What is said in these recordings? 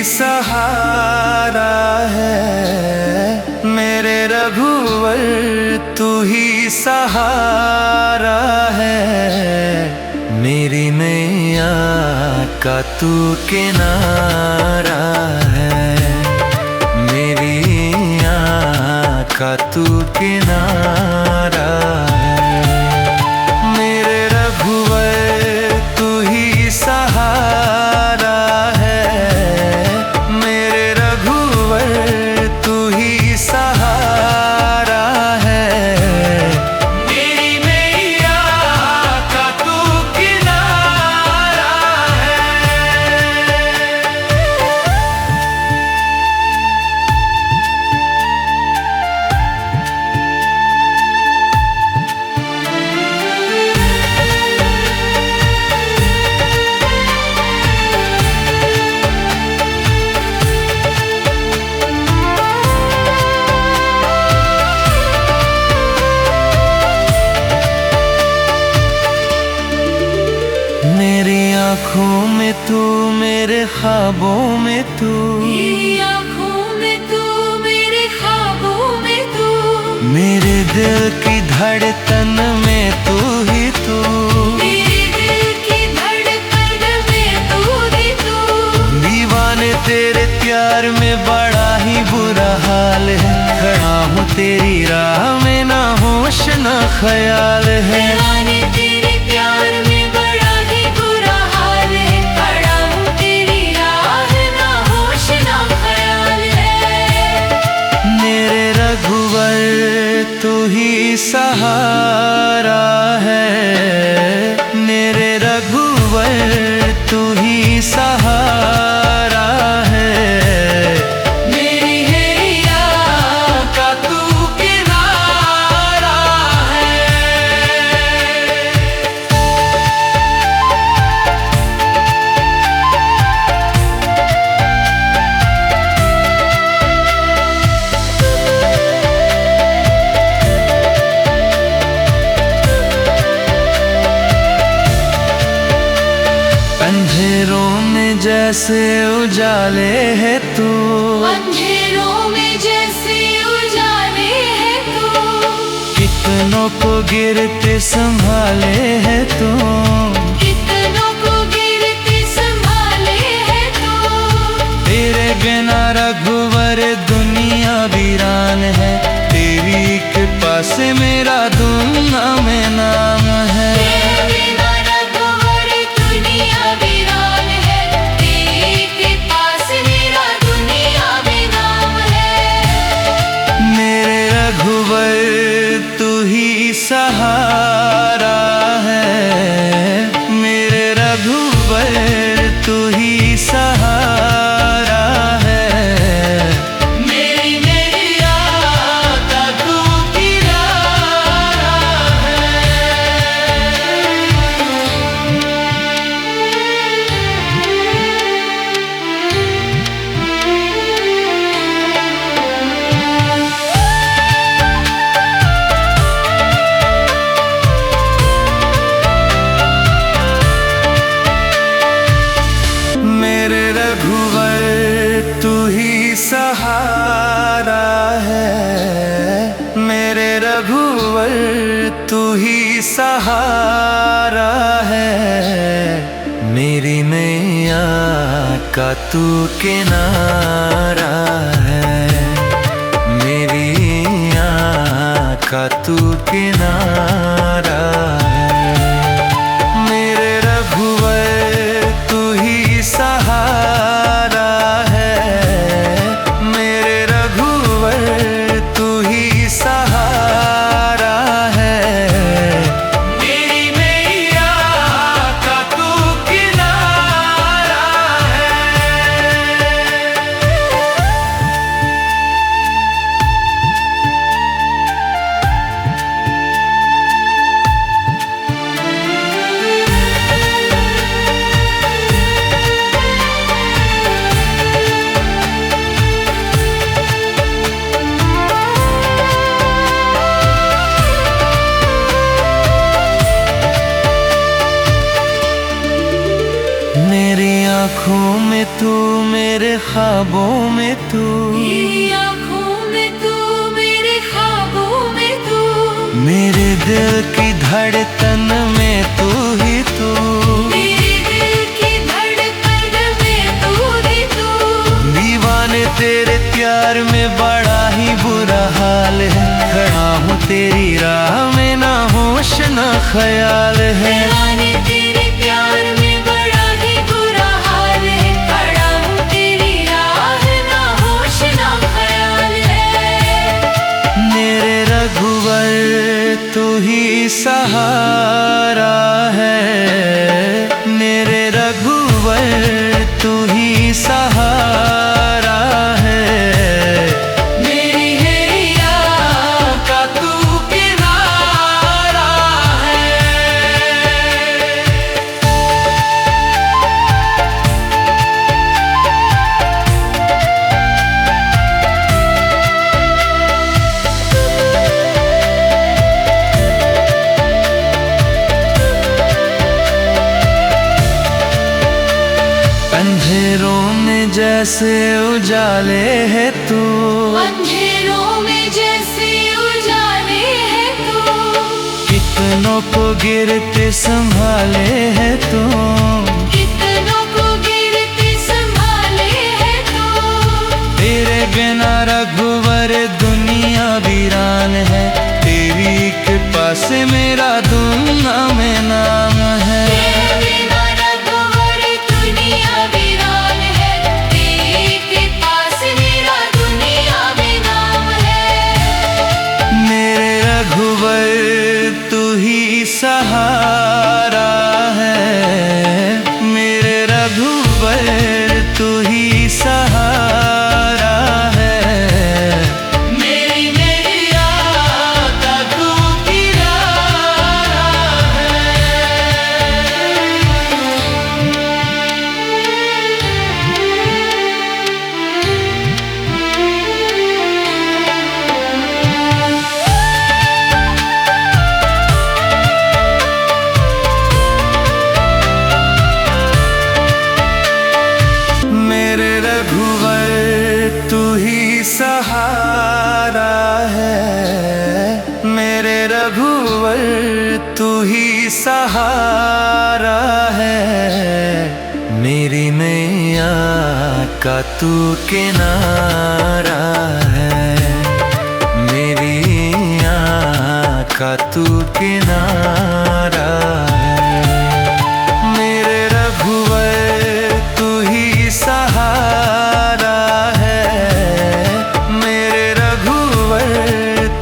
सहारा है मेरे रघुवर, तू ही सहारा है मेरी नैया का तू किनारा है, मेरी आँख का तू किनारा है मेरे रघुवर, तू ही सहारा है मेरे रघुवर, तू ही सहारा है मेरी नैया का तू किनारा है। मेरी आँखों में तू, मेरे ख्वाबों में तू, मेरी आँखों में तू, मेरे ख्वाबों में तू, मेरे दिल की धड़कन में तू ही तू, मेरे दिल की धड़कन में तू ही तू। दीवाने तेरे प्यार में बड़ा ही बुरा हाल है, खड़ा हूँ तेरी राह में ना होश ना ख्याल है, दीवाने तेरे प्यार में बड़ा ही बुरा हाल है, खड़ा हूँ तेरी राह ना होश ना ख्याल है मेरे रघुवर, तू ही सहारा है मेरे रघुवर, तू ही सहारा है मेरी नैया का तू किनारा है। अंधेरों में जैसे उजाले है तू, अंधेरों में जैसे उजाले है तू, कितनों को गिरते संभाले है तू, कितनों को गिरते संभाले है तू। तेरे बिना रघुवर दुनिया वीरान है, तेरी कृपा से मेरा दुनिया में नाम है, तेरे बिना रघुवर दुनिया वीरान है, तेरी कृपा से मेरा दुनिया में नाम है मेरे रघुवर, तू ही सहारा है मेरे रघुवर, तू ही सहारा है मेरी नैया का तू किनारा है। मेरे रघुवर, तू ही सहारा है मेरे रघुवर, तू ही सहारा है मेरी नैया का तू किनारा है मेरी आँख का तू किनारा है मेरे रघुवर, तू ही सहारा है मेरे रघुवर, तू ही सहारा है मेरी नैया का तू किनारा है। आँखों में तू, मेरे ख्वाबों में तू, मेरी आँखों में तू, मेरे ख्वाबों में तू, मेरे दिल की धड़कन में तू ही तू, मेरे दिल की धड़कन में तू ही तू। दीवाने तेरे प्यार में बड़ा ही बुरा हाल है, खड़ा हूँ तेरी राह में ना होश ना ख्याल है। दीवाने तेरे प्यार में बड़ा ही बुरा हाल है, खड़ा हूँ तेरी राह ना होश ना ख्याल है। मेरे रघुवर तू ही सहारा है, मेरे रघुवर तू ही सहारा है, मेरी हैया का तू किनारा है। अंधेरों में जैसे उजाले है तू, अंधेरों में जैसे उजाले है तू, कितनों को गिरते संभाले है तू, कितनों को गिरते संभाले है तू। तेरे बिना रघुवर दुनिया वीरान है, तेरी कृपा से मेरा दुनिया में नाम है। तेरे बिना रघुवर दुनिया वीरान है, तेरी कृपा से मेरा दुनिया में नाम है। मेरे रघुवर तू ही सहारा है, मेरे रघुवर तू ही सहारा है, मेरी नैया का तू किनारा है। मेरे रघुवर तू ही सहारा है, मेरे रघुवर तू ही सहारा है, मेरी नैया का तू किनारा है, मेरी नैया का तू किनारा है। मेरे रघुवर तू ही सहारा है, मेरे रघुवर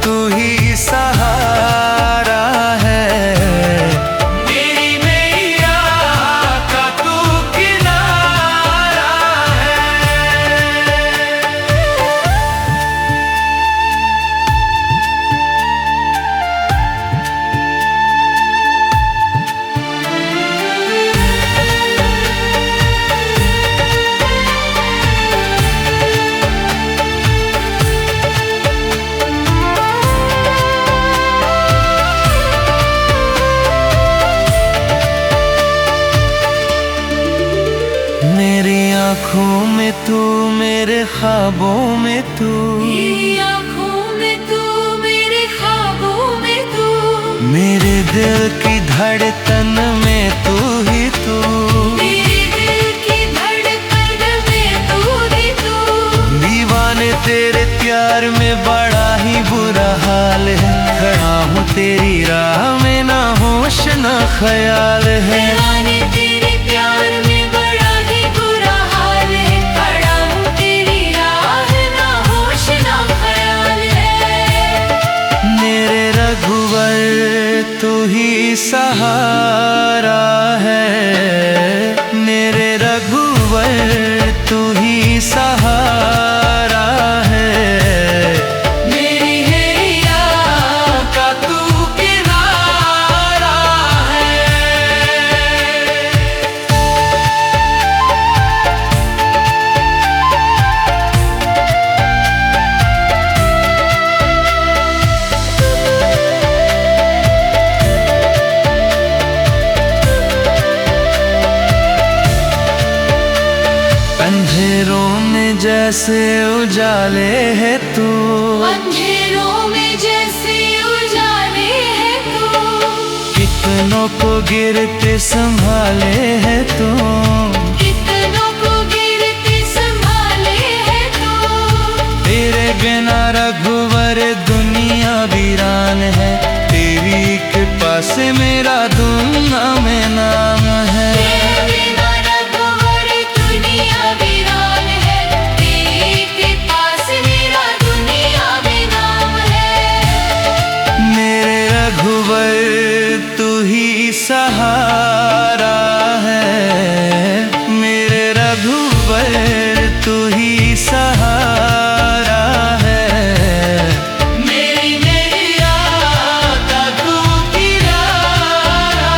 तू ही सहारा है, मेरी नैया का तू किनारा है। मेरी आँखों में तू, मेरे ख्वाबों में तू, मेरी आँखों में तू, मेरे ख्वाबों में तू, मेरे दिल की धड़कन में तू ही तू, मेरे दिल की धड़कन में तू ही तू। दीवाने तेरे प्यार में बड़ा ही बुरा हाल है, खड़ा हूँ तेरी राह में ना होश ना ख्याल है। दीवाने तेरे प्यार में बड़ा ही बुरा हाल है, खड़ा हूँ तेरी राह ना होश ना ख्याल है। मेरे रघुवर तू ही सहारा है, मेरे रघुवर तू ही सहारा है, मेरी हैया का तू किनारा है। जैसे उजाले है तू, अंधेरों में जैसे उजाले है तू, कितनों को गिरते संभाले है तू, कितनों को गिरते संभाले है तू। तेरे बिना रघुवर दुनिया वीरान है, तेरी कृपा से मेरा दुनिया में नाम है। तेरे बिना रघुवर दुनिया वीरान है, तेरी कृपा से मेरा दुनिया में नाम है। मेरे रघुवर तू ही सहारा है, मेरे रघुवर तू ही सहारा है। मेरी नैया का तू किनारा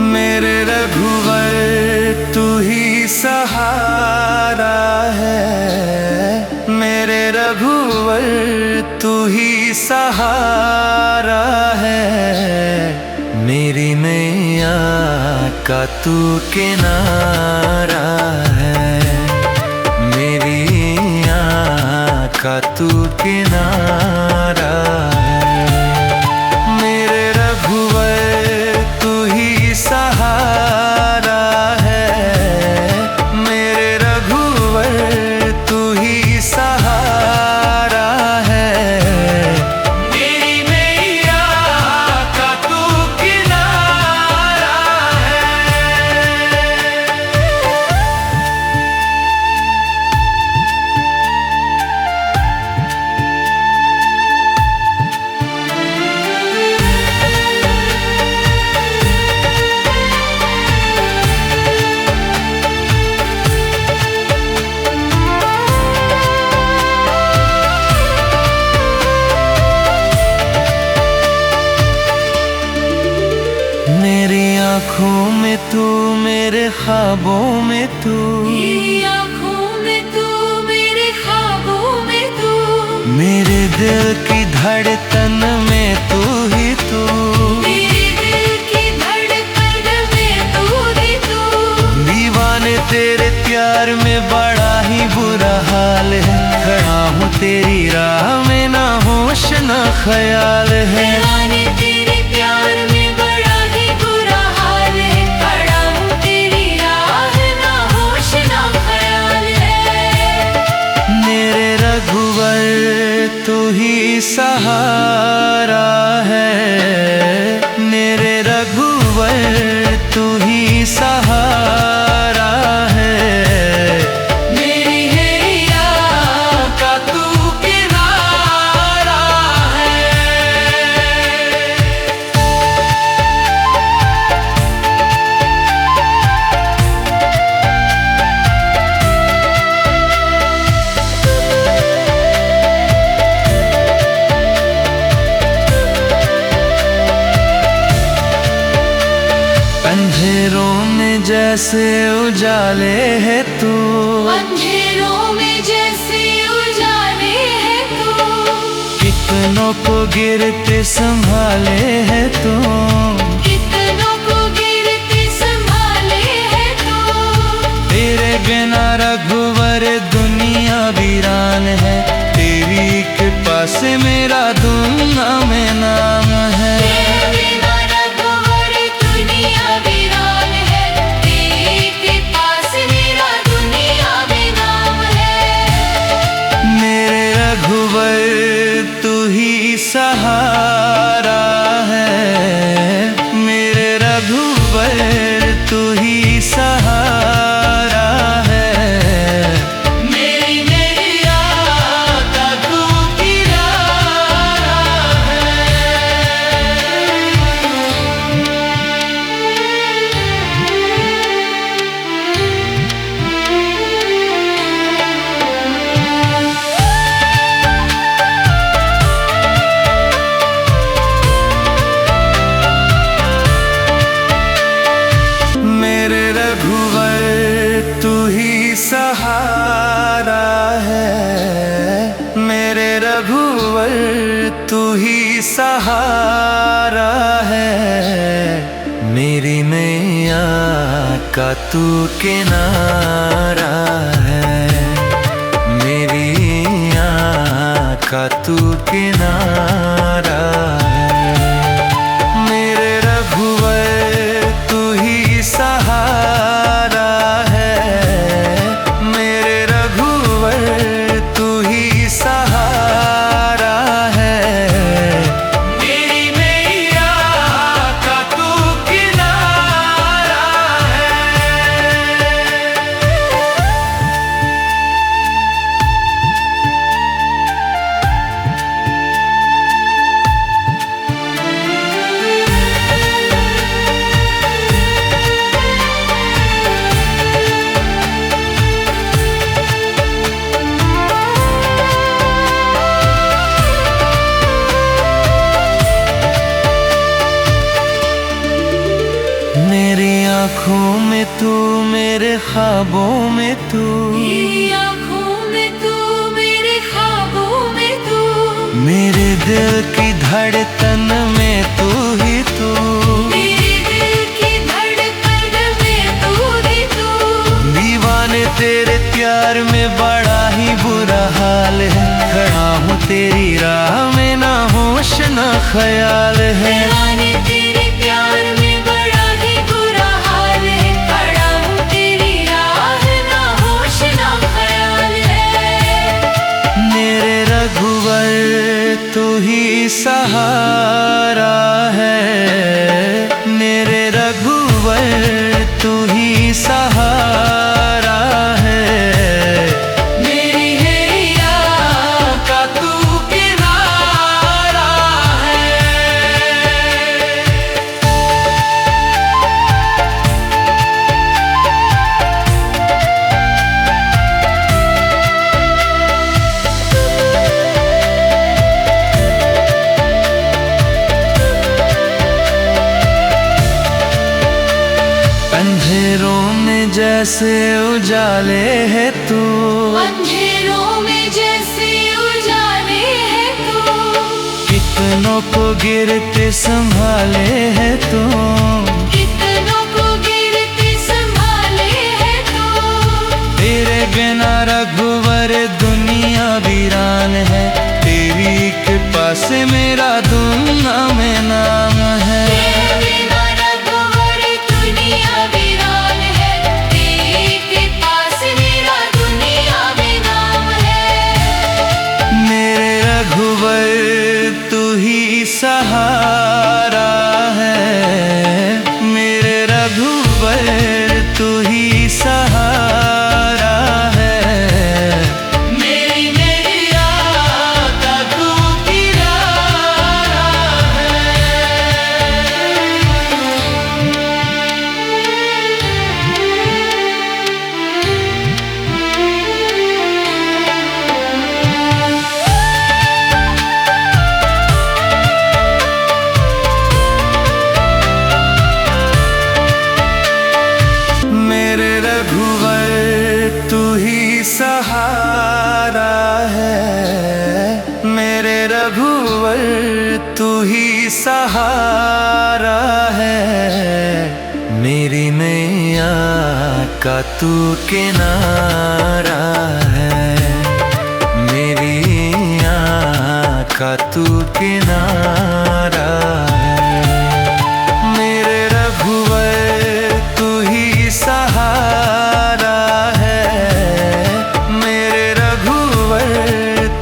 मेरे रघुवर तू ही सहारा है, मेरे रघुवर तू ही सहारा है। मेरी नैया का तू किनारा है, मेरी नैया का तू किनारा है। मेरे रघुवर तू ही सहारा है, मेरे रघुवर तू ही सहारा है। मेरी नैया का तू किनारा है। मेरी आँखों में तू, मेरे ख्वाबों में तू, मेरी आँखों में तू, मेरे ख्वाबों में तू, मेरे दिल की धड़कन में तू ही तू। मेरे दिल की धड़कन में तू ही तू। दीवाने तेरे प्यार में बड़ा ही बुरा हाल है, खड़ा हूँ तेरी राह में ना होश ना ख्याल है। दीवाने तेरे प्यार में बड़ा ही बुरा हाल है, खड़ा हूँ तेरी राह ना होश ना ख्याल है। मेरे रघुवर तू ही सहारा है, मेरे रघुवर तू ही सहारा है। मेरी नैया का तू किनारा है। अंधेरों में जैसे उजाले है तू, अंधेरों में जैसे उजाले है तू, कितनों को गिरते संभाले है तू, कितनों को गिरते संभाले है तू। तेरे बिना रघुवर दुनिया वीरान है, तेरी कृपा से मेरा दुनिया में नाम है। तेरे बिना रघुवर दुनिया वीरान है, तेरी कृपा से मेरा दुनिया में नाम है। मेरे रघुवर तू ही सहारा है, मेरे रघुवर तू ही सहारा है। मेरी नैया का तू किनारा है। तू ही सहारा है, मेरी नैया का तू किनारा है, मेरी आँख का तू किनारा है। मेरे रघुवर तू ही सहारा है, मेरे रघुवर तू ही सहारा है, मेरी नैया का तू किनारा है। मेरी आँखों में तू, मेरे ख्वाबों में तू, मेरी आँखों में तू, मेरे ख्वाबों में तू, मेरे दिल की धड़कन में तू ही तू, मेरे दिल की धड़कन में तू ही तू। दीवाने तेरे प्यार में बड़ा ही बुरा हाल है, खड़ा हूँ तेरी राह में ना होश ना ख्याल है। दीवाने तेरे प्यार में बड़ा ही बुरा हाल है, खड़ा हूँ तेरी राह ना होश ना ख्याल है। मेरे रघुवर तू ही सहारा है, मेरे रघुवर तू ही सहारा है, मेरी हैया का तू किनारा है। अंधेरों में जैसे उजाले है तू, अंधेरों में जैसे उजाले है तू, कितनों को गिरते संभाले है तू, कितनों को गिरते संभाले है तू। तेरे बिना रघुवर दुनिया वीरान है, तेरी कृपा से मेरा दुनिया में नाम है। तेरे बिना रघुवर दुनिया वीरान है, तेरी कृपा से मेरा दुनिया में नाम है। मेरे रघुवर तू ही सहारा है, मेरे रघुवर तू ही सहारा है, मेरी नैया का तू किनारा मेरे रघुवर तू ही सहारा है, मेरे रघुवर तू ही सहारा है, मेरी नैया का तू किनारा है, मेरी आँख का तू किनारा है। मेरे रघुवर तू ही सहारा है, मेरे रघुवर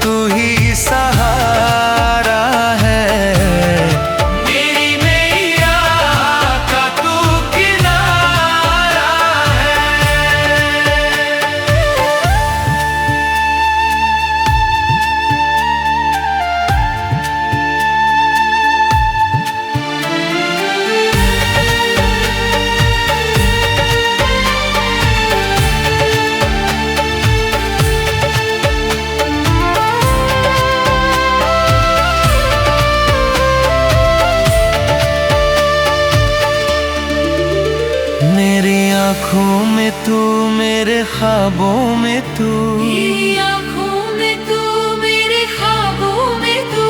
तू ही सहारा है, मेरी नैया का तू किनारा है। आँखों में तू, मेरे ख्वाबों में तू, मेरी आँखों में तू, मेरे ख्वाबों में तू,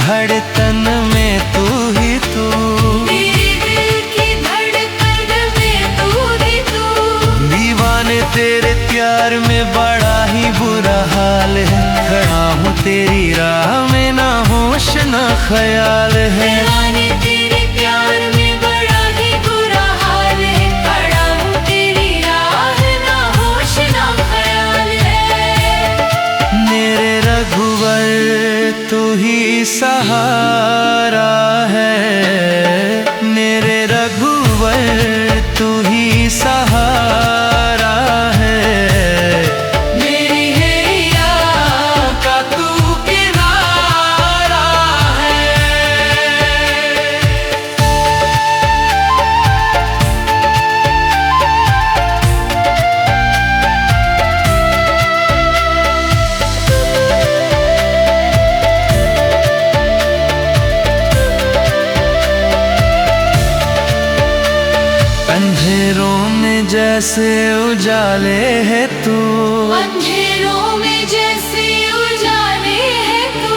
धड़कन में तू ही तू, मेरे दिल की धड़कन में तू ही तू। दीवाने तेरे प्यार में बड़ा ही बुरा हाल है, खड़ा हूँ तेरी राह में ना होश ना ख्याल है। दीवाने तेरे प्यार में बड़ा ही बुरा हाल है, खड़ा हूँ तेरी राह ना होश ना ख्याल है। मेरे रघुवर तू ही सहारा है, मेरे रघुवर तू ही सहारा है। मेरी हैया का तू किनारा है। अंधेरों में जैसे उजाले है तू, अंधेरों में जैसे उजाले है तू।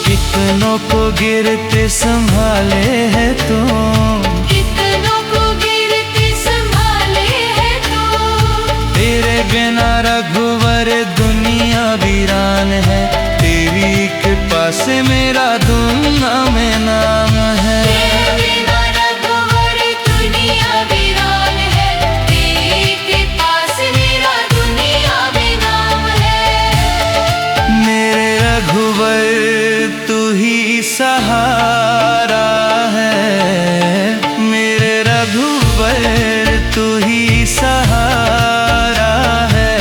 कितनों को गिरते संभाले है तू, कितनों को गिरते संभाले है तू। तेरे बिना रघुवर दुनिया वीरान है, तेरी कृपा से मेरा दुनिया में नाम है। तेरे बिना रघुवर दुनिया वीरान है, तेरी कृपा से मेरा दुनिया में नाम है। मेरे रघुवर तू ही सहारा है, मेरे रघुवर तू ही सहारा है।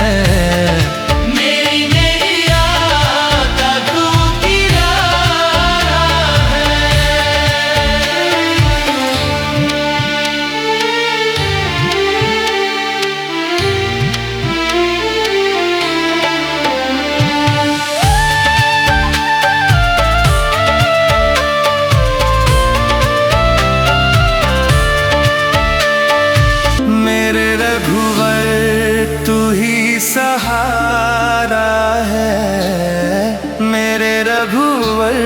मेरी नैया का तू किनारा मेरे रघुवर तू ही सहारा है, मेरे रघुवर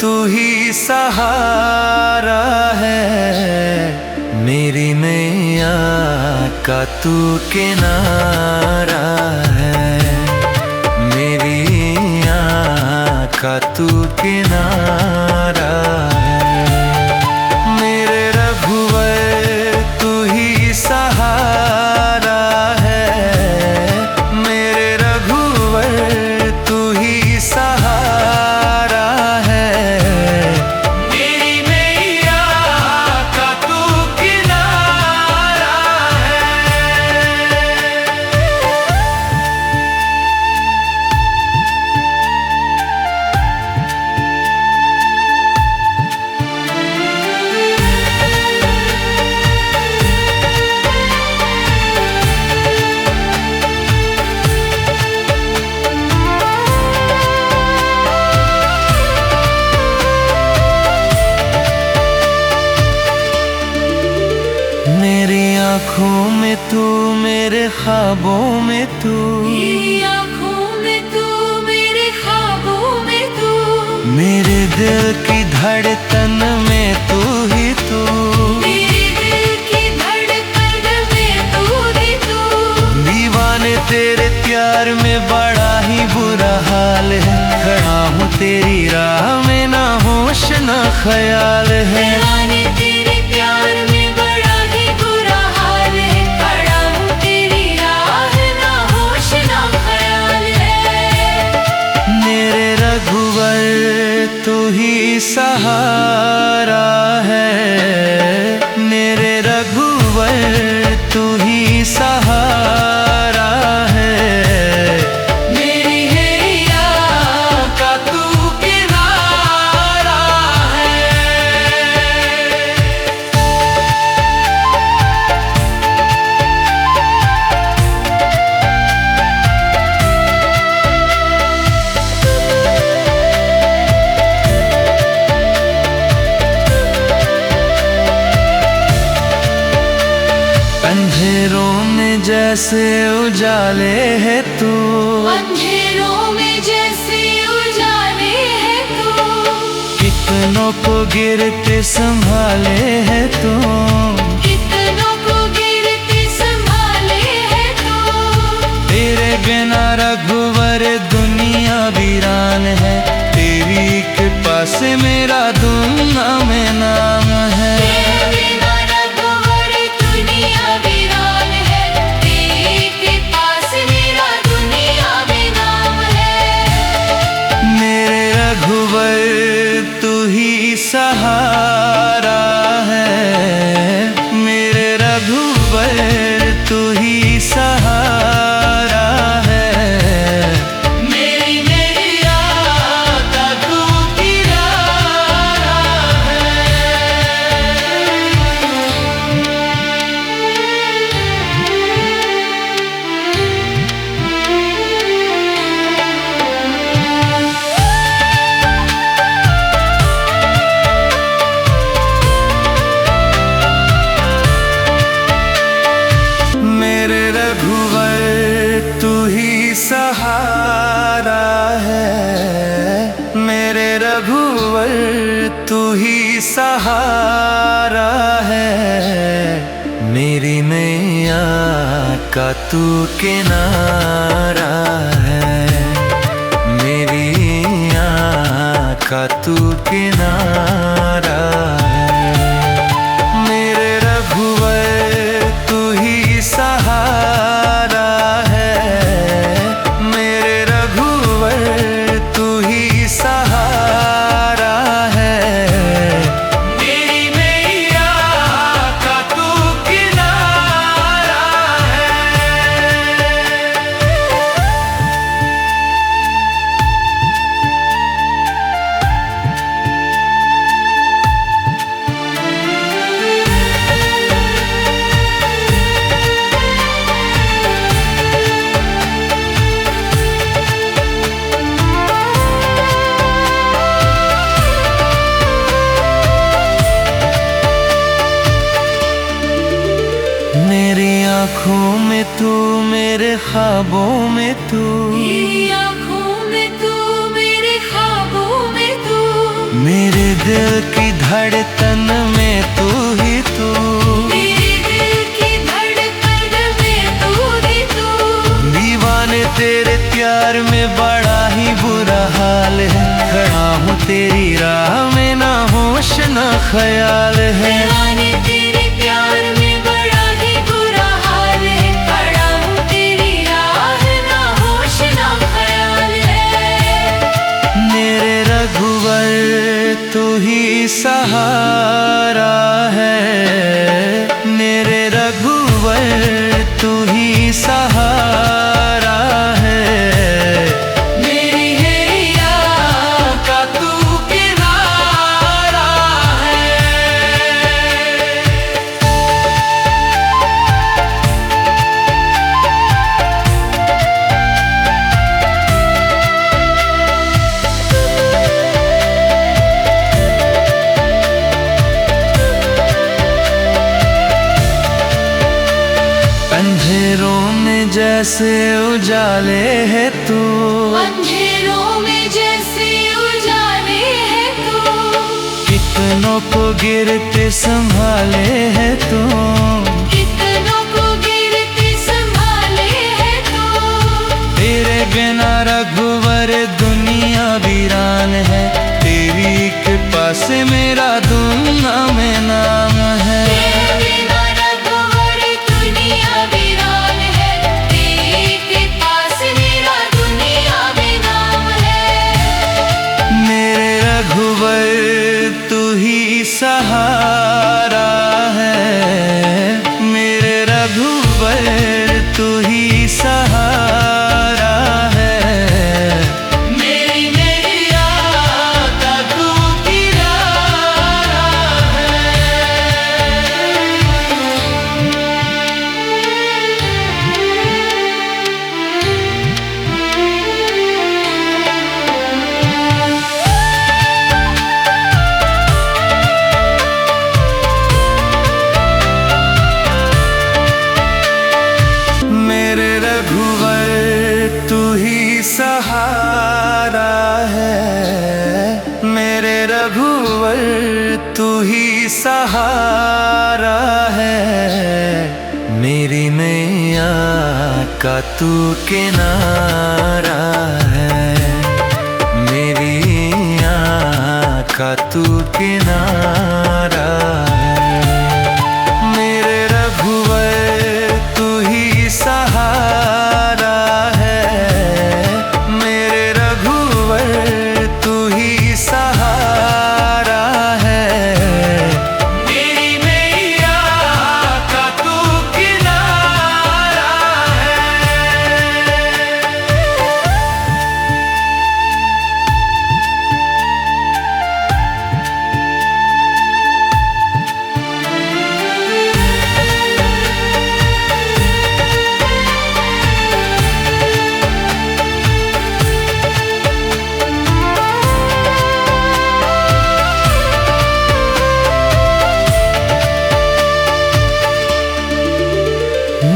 तू ही सहारा है। मेरी मैया का तू किनारा है, मेरी आँख का तू किनारा है। मेरे रघुवर तू ही सहारा है, मेरे रघुवर तू ही सहारा है। मेरी मैया का तू किनारा है। मेरी आँखों में तू, मेरे ख्वाबों में तू, मेरी आँखों में तू, मेरे ख्वाबों में तू। मेरे दिल की धड़कन में तू ही तू, मेरे दिल की धड़कन में तू ही तू। दीवाने तेरे प्यार में बड़ा ही बुरा हाल है, खड़ा हूँ तेरी राह में ना होश ना ख्याल है। दीवाने तेरे प्यार में बड़ा ही बुरा हाल है, खड़ा हूँ तेरी राह ना होश ना ख्याल है। मेरे रघुवर तू ही सहारा है, मेरे रघुवर तू ही सहारा है। मेरी हैया का तू किनारा है। अंधेरों में जैसे उजाले है तू, अंधेरों में जैसे उजाले है तू। कितनों को गिरते संभाले है तू, कितनों को गिरते संभाले है तू। तेरे बिना रघुवर दुनिया वीरान है, तेरी कृपा से मेरा दुनिया में नाम है। तेरे बिना रघुवर दुनिया वीरान है, तेरी कृपा से मेरा दुनिया में नाम है। मेरे रघुवर तू ही सहारा है, मेरे रघुवर तू ही सहारा है। मेरी नैया का तू किनारा मेरे रघुवर तू ही सहारा है, मेरे रघुवर तू ही सहारा है। मेरी नैया का तू किनारा है, मेरी नैया का तू किनारा है। मेरे रघुवर तू ही सहारा है, मेरे रघुवर तू ही सहारा है। मेरी नैया का तू किनारा है। मेरी आँखों में तू, मेरे ख्वाबों में तू, मेरी आँखों में तू, मेरे ख्वाबों में तू। मेरे दिल की धड़कन में तू ही तू। मेरे दिल की धड़कन में तू ही तू। दीवाने तेरे प्यार में बड़ा ही बुरा हाल है, खड़ा हूँ तेरी राह में ना होश ना ख्याल है। दीवाने तेरे प्यार में बड़ा ही बुरा हाल है, खड़ा हूँ तेरी राह ना होश ना ख्याल है। मेरे रघुवर तू ही सहारा है, मेरे रघुवर तू ही सहारा है। मेरी नैया का तू किनारा है। अंधेरों में जैसे उजाले है तू, अंधेरों में जैसे उजाले है तू। कितनों को गिरते संभाले है तू, कितनों को गिरते संभाले है तू। तेरे बिना रघुवर दुनिया वीरान है, तेरी कृपा से मेरा दुनिया में नाम है। तेरे बिना रघुवर दुनिया वीरान है, तेरी कृपा से मेरा दुनिया में नाम है। मेरे रघुवर तू ही सहारा है, मेरे रघुवर तू ही सहारा है। मेरी नैया का तू किनारा है। सहारा है, मेरी नैया का तू किनारा है, मेरी आँख का तू किनारा है। मेरे रघुवर तू ही सहारा है, मेरे रघुवर तू ही सहारा है, मेरी नैया का तू किनारा है।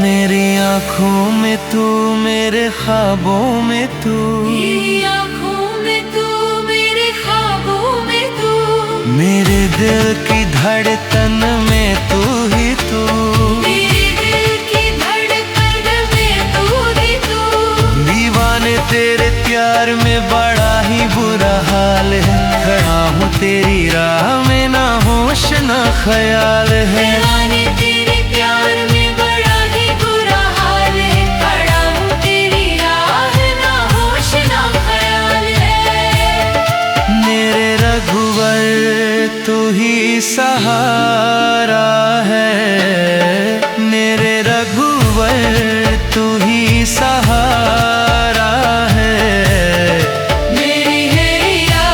मेरी आँखों में तू, मेरे ख्वाबों में तू, मेरी आँखों में तू, मेरे ख्वाबों में तू, मेरे दिल की धड़कन में तू ही तू, मेरे दिल की धड़कन में तू ही तू। दीवाने तेरे प्यार में बड़ा ही बुरा हाल है, खड़ा हूँ तेरी राह में ना होश ना ख्याल है। दीवाने तेरे प्यार में बड़ा ही बुरा हाल है, खड़ा हूँ तेरी राह ना होश ना ख्याल है। मेरे रघुवर तू ही सहारा है, मेरे रघुवर तू ही सहारा है, मेरी नैया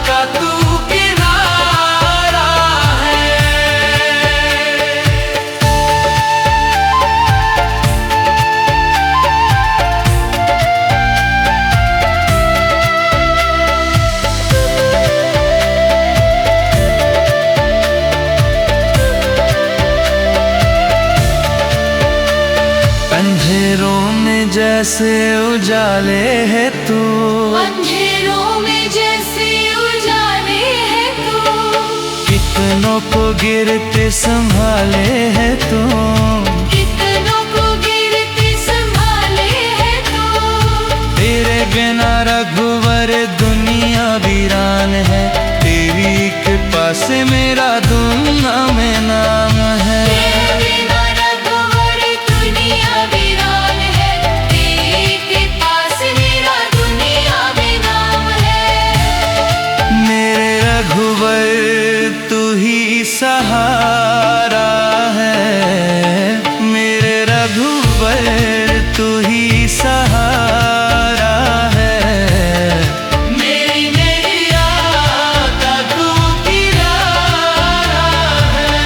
का तू किनारा है। अंधेरों में जैसे उजाले है तू, अंधेरों में जैसे उजाले है तू, कितनों को गिरते संभाले है तू, कितनों को गिरते संभाले है तू। तेरे बिना रघुवर दुनिया वीरान है, तेरी कृपा से मेरा दुनिया में नाम है। तेरे बिना रघुवर दुनिया वीरान है, तेरी कृपा से मेरा दुनिया में नाम है। मेरे रघुवर तू ही सहारा है, मेरे रघुवर तू ही सहारा है, मेरी नैया का तू किनारा है।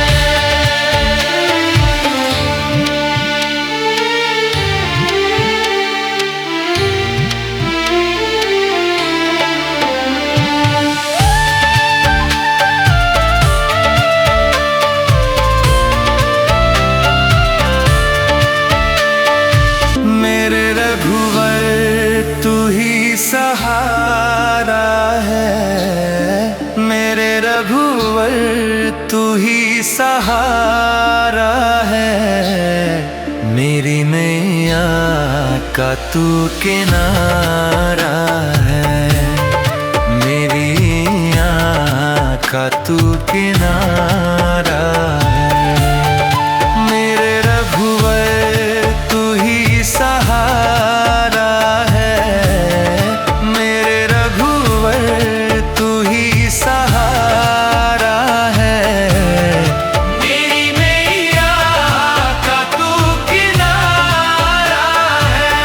मेरे रघुवर तू ही सहारा है, मेरे रघुवर तू ही सहारा है, मेरी नैया का तू किनारा है, मेरी आँख का तू किनारा है। मेरे रघुवर तू ही सहारा है, मेरे रघुवर तू ही सहारा है, मेरी नैया का तू किनारा है।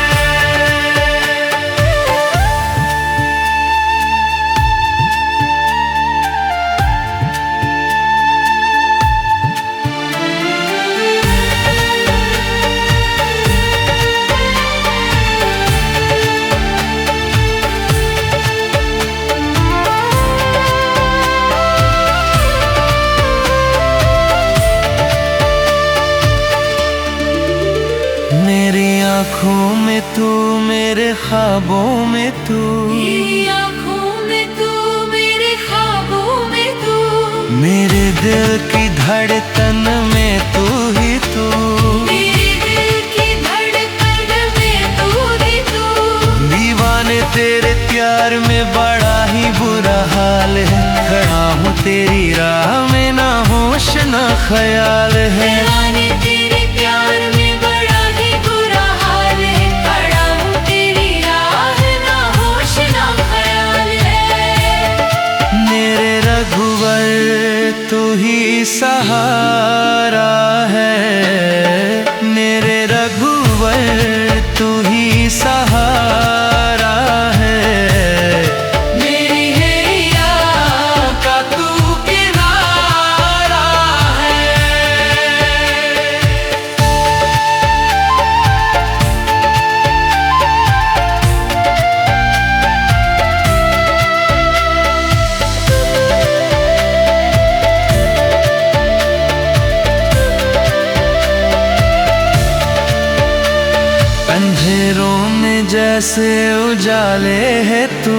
आँखों में तू, मेरे ख्वाबों में तू, मेरी आँखों में तू, मेरे ख्वाबों में तू, मेरे दिल की धड़कन में तू ही तू, मेरे दिल की धड़कन में तू ही तू। दीवाने तेरे प्यार में बड़ा ही बुरा हाल है, खड़ा हूँ तेरी राह में ना होश ना ख्याल है। दीवाने तेरे प्यार में बड़ा ही बुरा हाल है, खड़ा हूँ तेरी राह ना होश ना ख्याल है। मेरे रघुवर तू ही सहारा है, मेरे रघुवर तू ही सहारा है। मेरी हैया का तू किनारा है। अंधेरों में जैसे उजाले है तू,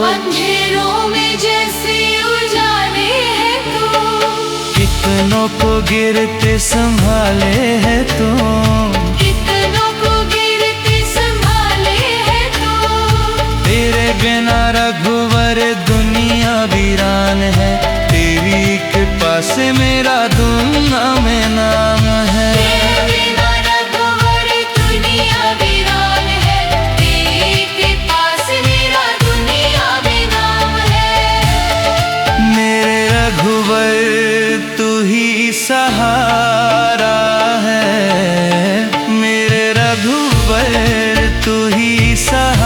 अंधेरों में जैसे उजाले है तू। कितनों को गिरते संभाले है तू, कितनों को गिरते संभाले है तू। तेरे बिना रघुवर दुनिया वीरान है, तेरी कृपा से मेरा दुनिया में नाम है। तेरे बिना रघुवर दुनिया वीरान है, तेरी कृपा से मेरा दुनिया में नाम है। मेरे रघुवर तू ही सहारा है, मेरे रघुवर तू ही सहारा